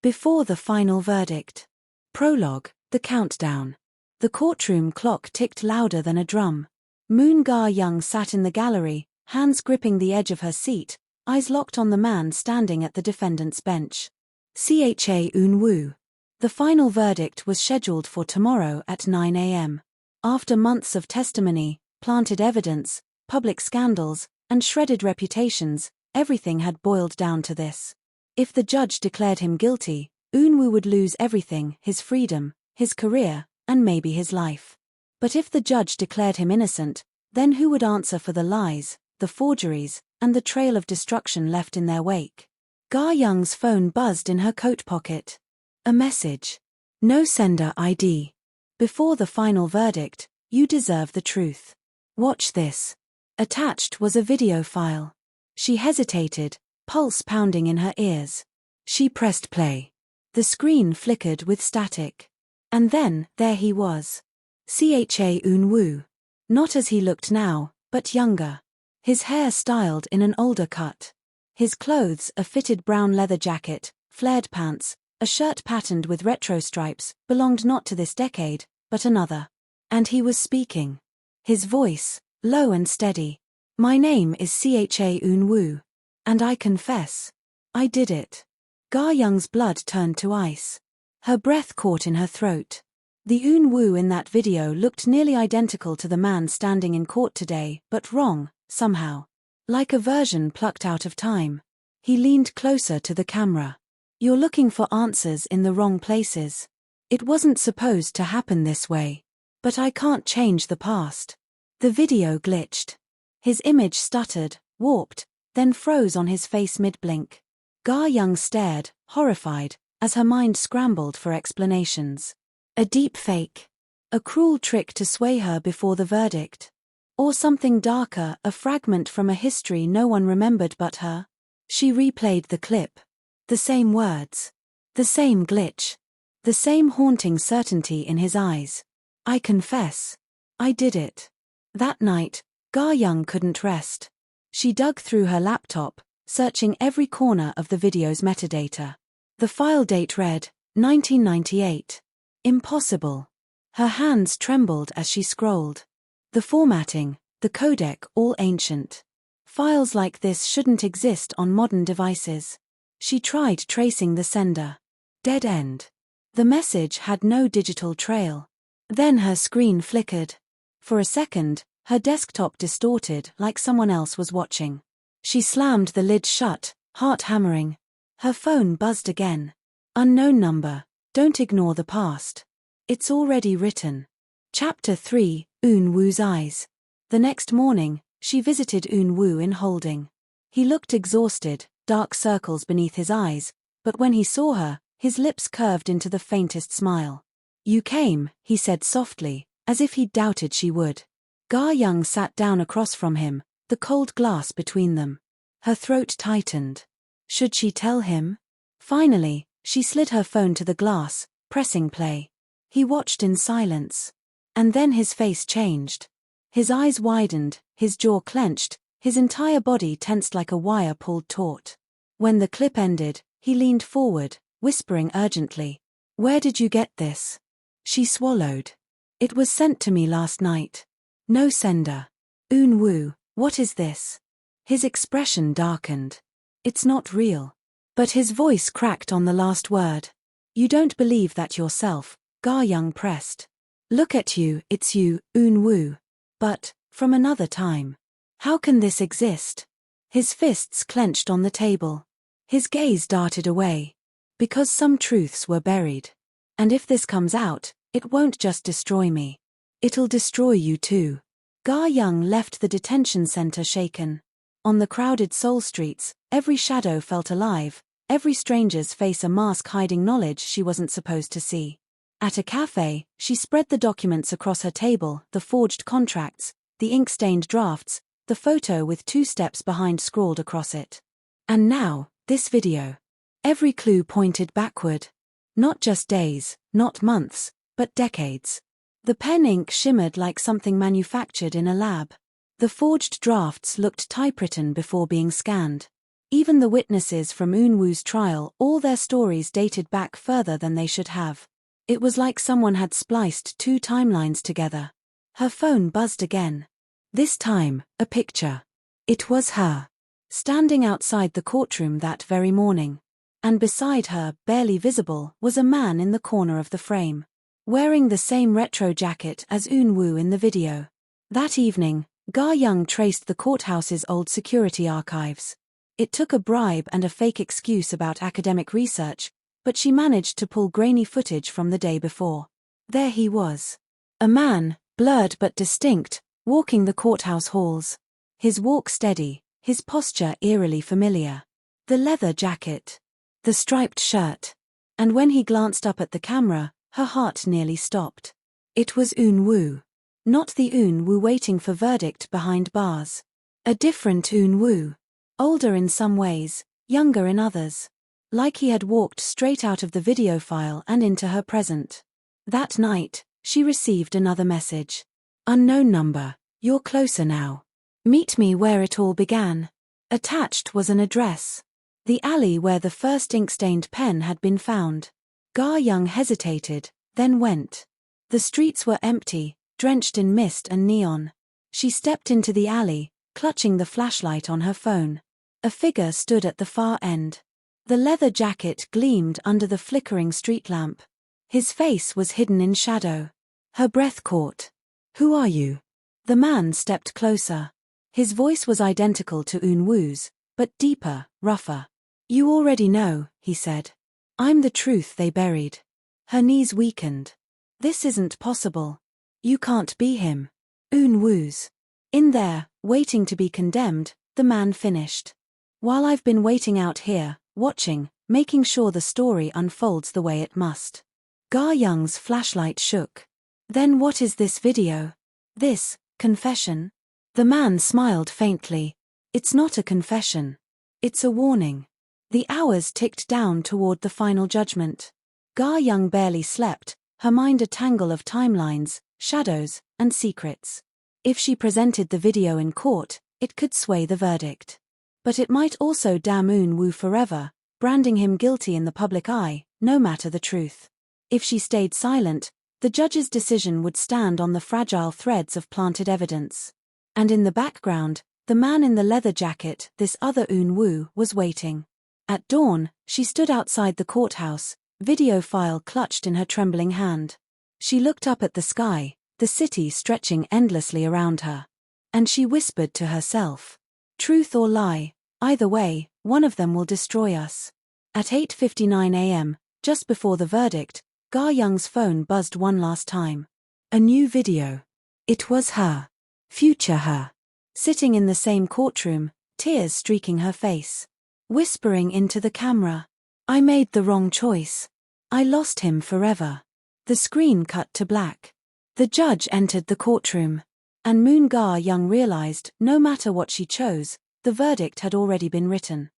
Before the final verdict. Prologue, the countdown. The courtroom clock ticked louder than a drum. Moon Ga-young sat in the gallery, hands gripping the edge of her seat, eyes locked on the man standing at the defendant's bench. Tge Eun-woo. The final verdict was scheduled for tomorrow at 9 a.m. After months of testimony, planted evidence, public scandals, and shredded reputations, everything had boiled down to this. If the judge declared him guilty, Eun-woo would lose everything: his freedom, his career, and maybe his life. But if the judge declared him innocent, then who would answer for the lies, the forgeries, and the trail of destruction left in their wake? Ga-young's phone buzzed in her coat pocket. A message. No sender ID. Before the final verdict, you deserve the truth. Watch this. Attached was a video file. She hesitated, pulse pounding in her ears. She pressed play. The screen flickered with static. And then, there he was. Tge Eun-woo. Not as he looked now, but younger. His hair styled in an older cut. His clothes a fitted brown leather jacket, flared pants, a shirt patterned with retro stripes, belonged not to this decade, but another. And he was speaking. His voice, low and steady. My name is Tge Eun-woo. And I confess. I did it. Ga-young's blood turned to ice. Her breath caught in her throat. The Eun-woo in that video looked nearly identical to the man standing in court today, but wrong, somehow. Like a version plucked out of time. He leaned closer to the camera. You're looking for answers in the wrong places. It wasn't supposed to happen this way. But I can't change the past. The video glitched. His image stuttered, warped, then froze on his face mid-blink. Ga-young stared, horrified, as her mind scrambled for explanations. A deep fake. A cruel trick to sway her before the verdict. Or something darker, a fragment from a history no one remembered but her. She replayed the clip. The same words. The same glitch. The same haunting certainty in his eyes. I confess. I did it. That night, Ga-young couldn't rest. She dug through her laptop, searching every corner of the video's metadata. The file date read, 1998. Impossible. Her hands trembled as she scrolled. The formatting, the codec, all ancient. Files like this shouldn't exist on modern devices. She tried tracing the sender. Dead end. The message had no digital trail. Then her screen flickered. For a second, her desktop distorted like someone else was watching. She slammed the lid shut, heart hammering. Her phone buzzed again. Unknown number. Don't ignore the past. It's already written. Chapter 3, Eun-woo's Eyes. The next morning, she visited Eun-woo in holding. He looked exhausted, dark circles beneath his eyes, but when he saw her, his lips curved into the faintest smile. You came, he said softly, as if he'd doubted she would. Ga-young sat down across from him, the cold glass between them. Her throat tightened. Should she tell him? Finally, she slid her phone to the glass, pressing play. He watched in silence. And then his face changed. His eyes widened, his jaw clenched, his entire body tensed like a wire pulled taut. When the clip ended, he leaned forward, whispering urgently. Where did you get this? She swallowed. It was sent to me last night. No sender. Eun-woo, what is this? His expression darkened. It's not real. But his voice cracked on the last word. You don't believe that yourself, Ga-young pressed. Look at you, it's you, Eun-woo. But, from another time. How can this exist? His fists clenched on the table. His gaze darted away. Because some truths were buried. And if this comes out, it won't just destroy me. It'll destroy you too. Ga-young left the detention center shaken. On the crowded Seoul streets, every shadow felt alive, every stranger's face a mask hiding knowledge she wasn't supposed to see. At a cafe, she spread the documents across her table, the forged contracts, the ink-stained drafts, the photo with 2 steps behind scrawled across it. And now, this video. Every clue pointed backward. Not just days, not months, but decades. The pen ink shimmered like something manufactured in a lab. The forged drafts looked typewritten before being scanned. Even the witnesses from Eun-woo's trial, all their stories dated back further than they should have. It was like someone had spliced two timelines together. Her phone buzzed again. This time, a picture. It was her, standing outside the courtroom that very morning. And beside her, barely visible, was a man in the corner of the frame, wearing the same retro jacket as Eun-woo in the video. That evening, Ga-young traced the courthouse's old security archives. It took a bribe and a fake excuse about academic research, but she managed to pull grainy footage from the day before. There he was. A man, blurred but distinct, walking the courthouse halls. His walk steady, his posture eerily familiar. The leather jacket. The striped shirt. And when he glanced up at the camera, her heart nearly stopped. It was Eun-woo. Not the Eun-woo waiting for verdict behind bars. A different Eun-woo. Older in some ways, younger in others. Like he had walked straight out of the video file and into her present. That night, she received another message. Unknown number, you're closer now. Meet me where it all began. Attached was an address. The alley where the first ink-stained pen had been found. Ga-young hesitated, then went. The streets were empty, drenched in mist and neon. She stepped into the alley, clutching the flashlight on her phone. A figure stood at the far end. The leather jacket gleamed under the flickering street lamp. His face was hidden in shadow. Her breath caught. Who are you? The man stepped closer. His voice was identical to Eun-woo's, but deeper, rougher. You already know, he said. I'm the truth they buried. Her knees weakened. This isn't possible. You can't be him. Eun-woo's. In there, waiting to be condemned, the man finished. While I've been waiting out here, watching, making sure the story unfolds the way it must. Ga-young's flashlight shook. Then what is this video? This, confession? The man smiled faintly. It's not a confession. It's a warning. The hours ticked down toward the final judgment. Ga-young barely slept, her mind a tangle of timelines, shadows, and secrets. If she presented the video in court, it could sway the verdict. But it might also damn Eun-woo forever, branding him guilty in the public eye, no matter the truth. If she stayed silent, the judge's decision would stand on the fragile threads of planted evidence. And in the background, the man in the leather jacket, this other Eun-woo, was waiting. At dawn, she stood outside the courthouse, video file clutched in her trembling hand. She looked up at the sky, the city stretching endlessly around her. And she whispered to herself. Truth or lie, either way, one of them will destroy us. At 8:59 a.m., just before the verdict, Ga-young's phone buzzed one last time. A new video. It was her. Future her. Sitting in the same courtroom, tears streaking her face. Whispering into the camera. I made the wrong choice. I lost him forever. The screen cut to black. The judge entered the courtroom. And Moon Ga-young realized, no matter what she chose, the verdict had already been written.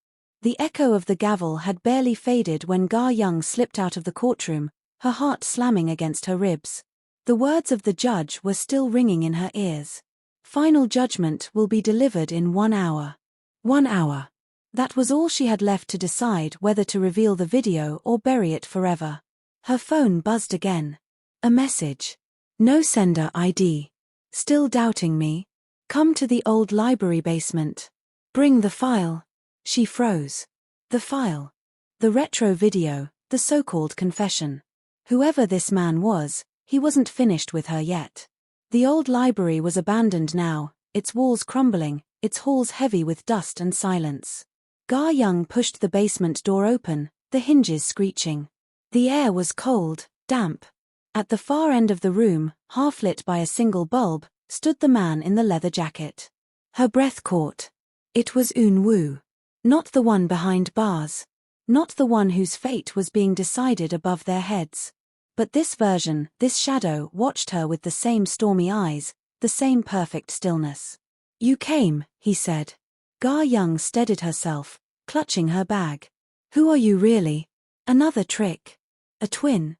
The echo of the gavel had barely faded when Ga-young slipped out of the courtroom, her heart slamming against her ribs. The words of the judge were still ringing in her ears. Final judgment will be delivered in 1 hour. 1 hour. That was all she had left to decide whether to reveal the video or bury it forever. Her phone buzzed again. A message. No sender ID. Still doubting me? Come to the old library basement. Bring the file. She froze. The file. The retro video, the so-called confession. Whoever this man was, he wasn't finished with her yet. The old library was abandoned now, its walls crumbling, its halls heavy with dust and silence. Ga-young pushed the basement door open, the hinges screeching. The air was cold, damp. At the far end of the room, half lit by a single bulb, stood the man in the leather jacket. Her breath caught. It was Eun-woo. Not the one behind bars. Not the one whose fate was being decided above their heads. But this version, this shadow, watched her with the same stormy eyes, the same perfect stillness. You came, he said. Ga-young steadied herself, clutching her bag. Who are you really? Another trick. A twin?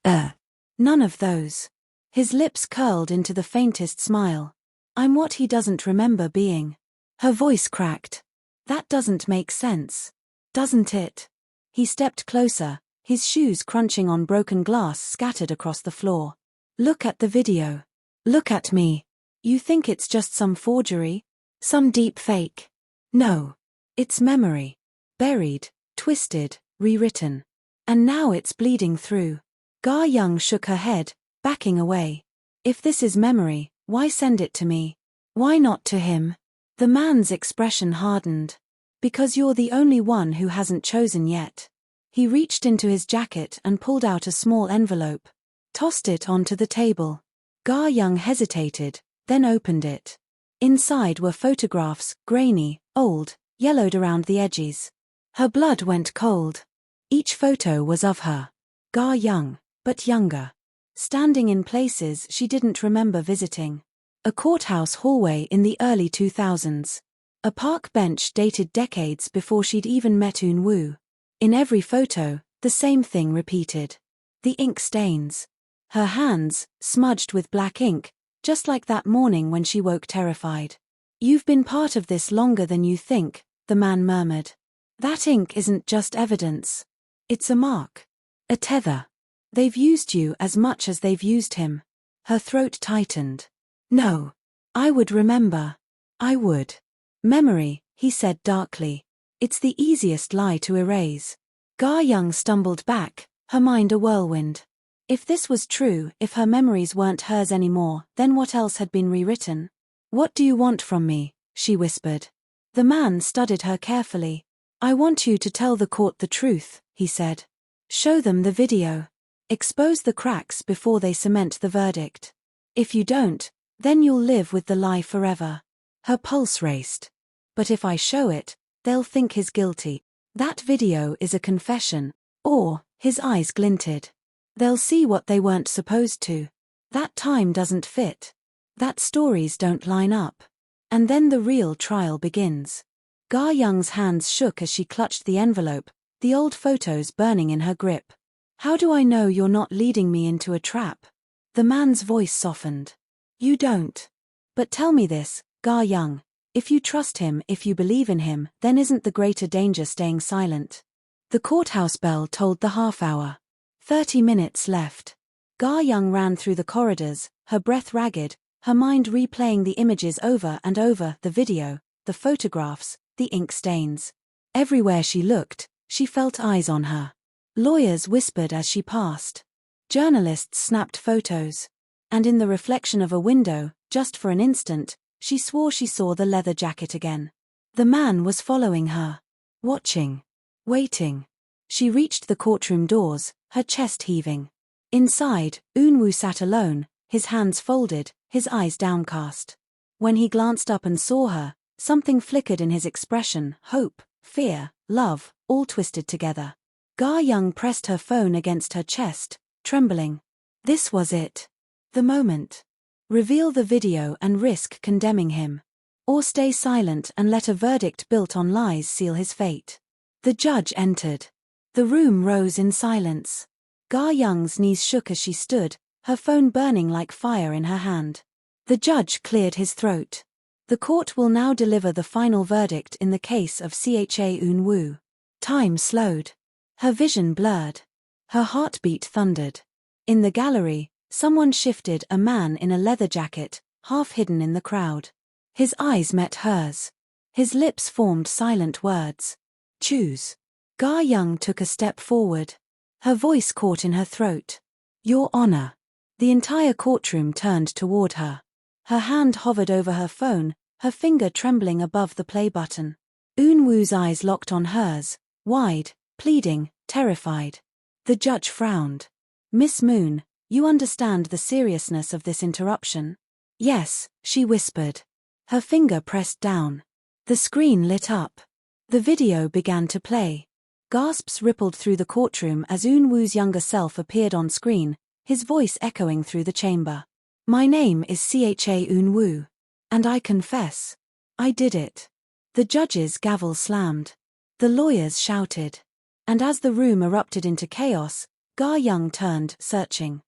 None of those. His lips curled into the faintest smile. I'm what he doesn't remember being. Her voice cracked. That doesn't make sense. Doesn't it? He stepped closer, his shoes crunching on broken glass scattered across the floor. Look at the video. Look at me. You think it's just some forgery? Some deep fake? No. It's memory. Buried, twisted, rewritten. And now it's bleeding through. Ga Young shook her head, backing away. If this is memory, why send it to me? Why not to him? The man's expression hardened. Because you're the only one who hasn't chosen yet. He reached into his jacket and pulled out a small envelope. Tossed it onto the table. Ga Young hesitated, then opened it. Inside were photographs, grainy, old, yellowed around the edges. Her blood went cold. Each photo was of her. Ga Young, but younger. Standing in places she didn't remember visiting. A courthouse hallway in the early 2000s. A park bench dated decades before she'd even met Eun Woo. In every photo, the same thing repeated. The ink stains. Her hands, smudged with black ink, just like that morning when she woke terrified. You've been part of this longer than you think, the man murmured. That ink isn't just evidence. It's a mark. A tether. They've used you as much as they've used him. Her throat tightened. No. I would remember. I would. Memory, he said darkly. It's the easiest lie to erase. Ga Young stumbled back, her mind a whirlwind. If this was true, if her memories weren't hers anymore, then what else had been rewritten? What do you want from me? She whispered. The man studied her carefully. I want you to tell the court the truth, he said. Show them the video. Expose the cracks before they cement the verdict. If you don't, then you'll live with the lie forever. Her pulse raced. But if I show it, they'll think he's guilty. That video is a confession. Or, his eyes glinted. They'll see what they weren't supposed to. That time doesn't fit. That stories don't line up. And then the real trial begins. Ga Young's hands shook as she clutched the envelope, the old photos burning in her grip. How do I know you're not leading me into a trap? The man's voice softened. You don't. But tell me this, Ga Young. If you trust him, if you believe in him, then isn't the greater danger staying silent? The courthouse bell told the half-hour. 30 minutes left. Ga Young ran through the corridors, her breath ragged, her mind replaying the images over and over, the video, the photographs, the ink stains. Everywhere she looked, she felt eyes on her. Lawyers whispered as she passed. Journalists snapped photos. And in the reflection of a window, just for an instant, she swore she saw the leather jacket again. The man was following her. Watching. Waiting. She reached the courtroom doors, her chest heaving. Inside, Eun Woo sat alone, his hands folded, his eyes downcast. When he glanced up and saw her, something flickered in his expression, hope, fear, love, all twisted together. Ga Young pressed her phone against her chest, trembling. This was it. The moment. Reveal the video and risk condemning him. Or stay silent and let a verdict built on lies seal his fate. The judge entered. The room rose in silence. Ga Young's knees shook as she stood, her phone burning like fire in her hand. The judge cleared his throat. The court will now deliver the final verdict in the case of Tge Eun Woo. Time slowed. Her vision blurred. Her heartbeat thundered. In the gallery, someone shifted, a man in a leather jacket, half hidden in the crowd. His eyes met hers. His lips formed silent words. Choose. Ga Young took a step forward. Her voice caught in her throat. Your Honor. The entire courtroom turned toward her. Her hand hovered over her phone, her finger trembling above the play button. Eun Woo's eyes locked on hers, wide, pleading, terrified. The judge frowned. Miss Moon, you understand the seriousness of this interruption? Yes, she whispered. Her finger pressed down. The screen lit up. The video began to play. Gasps rippled through the courtroom as Eun Woo's younger self appeared on screen, his voice echoing through the chamber. My name is Tge Eun Woo. And I confess. I did it. The judge's gavel slammed. The lawyers shouted. And as the room erupted into chaos, Ga Young turned, searching.